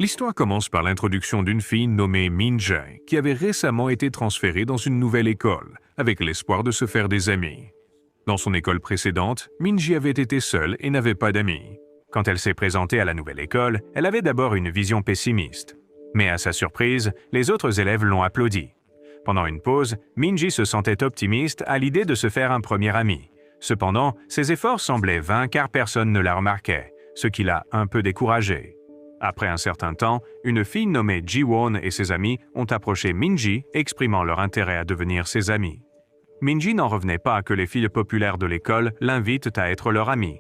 L'histoire commence par l'introduction d'une fille nommée Min-jae, qui avait récemment été transférée dans une nouvelle école, avec l'espoir de se faire des amis. Dans son école précédente, Min-ji avait été seule et n'avait pas d'amis. Quand elle s'est présentée à la nouvelle école, elle avait d'abord une vision pessimiste. Mais à sa surprise, les autres élèves l'ont applaudi. Pendant une pause, Min-ji se sentait optimiste à l'idée de se faire un premier ami. Cependant, ses efforts semblaient vains car personne ne la remarquait, ce qui l'a un peu découragée. Après un certain temps, une fille nommée Ji-won et ses amis ont approché Min-ji, exprimant leur intérêt à devenir ses amis. Min-ji n'en revenait pas que les filles populaires de l'école l'invitent à être leur amie.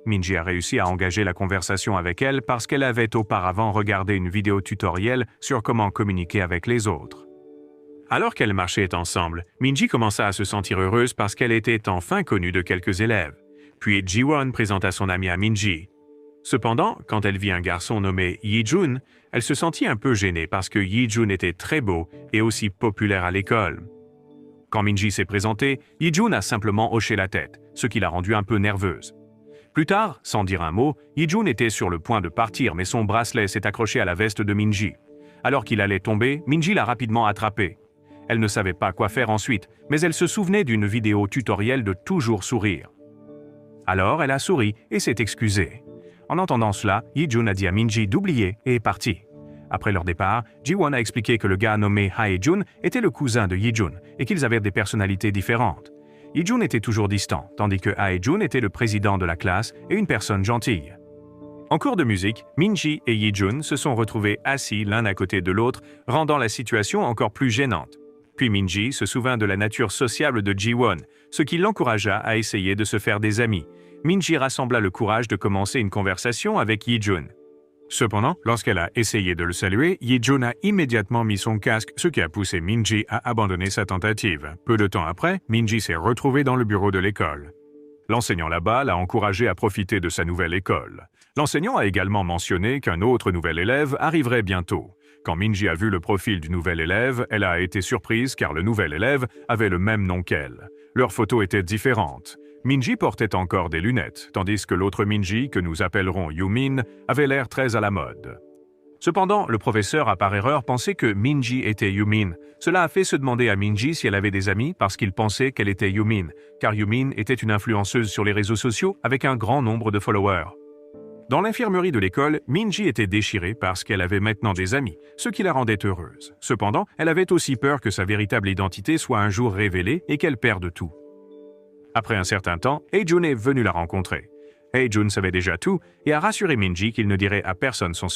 Min-ji a réussi à engager la conversation avec elle parce qu'elle avait auparavant regardé une vidéo tutoriel sur comment communiquer avec les autres. Alors qu'elles marchaient ensemble, Min-ji commença à se sentir heureuse parce qu'elle était enfin connue de quelques élèves. Puis Ji-won présenta son amie à Min-ji. Cependant, quand elle vit un garçon nommé Yi-jun, elle se sentit un peu gênée parce que Yi-jun était très beau et aussi populaire à l'école. Quand Min-ji s'est présenté, Yi-jun a simplement hoché la tête, ce qui l'a rendue un peu nerveuse. Plus tard, sans dire un mot, Yi-jun était sur le point de partir mais son bracelet s'est accroché à la veste de Min-ji. Alors qu'il allait tomber, Min-ji l'a rapidement attrapé. Elle ne savait pas quoi faire ensuite, mais elle se souvenait d'une vidéo tutoriel de toujours sourire. Alors elle a souri et s'est excusée. En entendant cela, Yi-jun a dit à Min-ji d'oublier et est parti. Après leur départ, Ji-won a expliqué que le gars nommé Hae-jun était le cousin de Yi-jun et qu'ils avaient des personnalités différentes. Yi-jun était toujours distant, tandis que Hae-jun était le président de la classe et une personne gentille. En cours de musique, Min-ji et Yi-jun se sont retrouvés assis l'un à côté de l'autre, rendant la situation encore plus gênante. Puis Min-ji se souvint de la nature sociable de Ji-won, ce qui l'encouragea à essayer de se faire des amis. Min-ji rassembla le courage de commencer une conversation avec Yi-jun. Cependant, lorsqu'elle a essayé de le saluer, Yi-jun a immédiatement mis son casque, ce qui a poussé Min-ji à abandonner sa tentative. Peu de temps après, Min-ji s'est retrouvé dans le bureau de l'école. L'enseignant là-bas l'a encouragé à profiter de sa nouvelle école. L'enseignant a également mentionné qu'un autre nouvel élève arriverait bientôt. Quand Min-ji a vu le profil du nouvel élève, elle a été surprise car le nouvel élève avait le même nom qu'elle. Leurs photos étaient différentes. Min-ji portait encore des lunettes, tandis que l'autre Min-ji, que nous appellerons Yu-min, avait l'air très à la mode. Cependant, le professeur a par erreur pensé que Min-ji était Yu-min. Cela a fait se demander à Min-ji si elle avait des amis parce qu'il pensait qu'elle était Yu-min, car Yu-min était une influenceuse sur les réseaux sociaux avec un grand nombre de followers. Dans l'infirmerie de l'école, Min-ji était déchirée parce qu'elle avait maintenant des amis, ce qui la rendait heureuse. Cependant, elle avait aussi peur que sa véritable identité soit un jour révélée et qu'elle perde tout. Après un certain temps, Hae-jun est venu la rencontrer. Hae-jun savait déjà tout et a rassuré Min-ji qu'il ne dirait à personne son secret.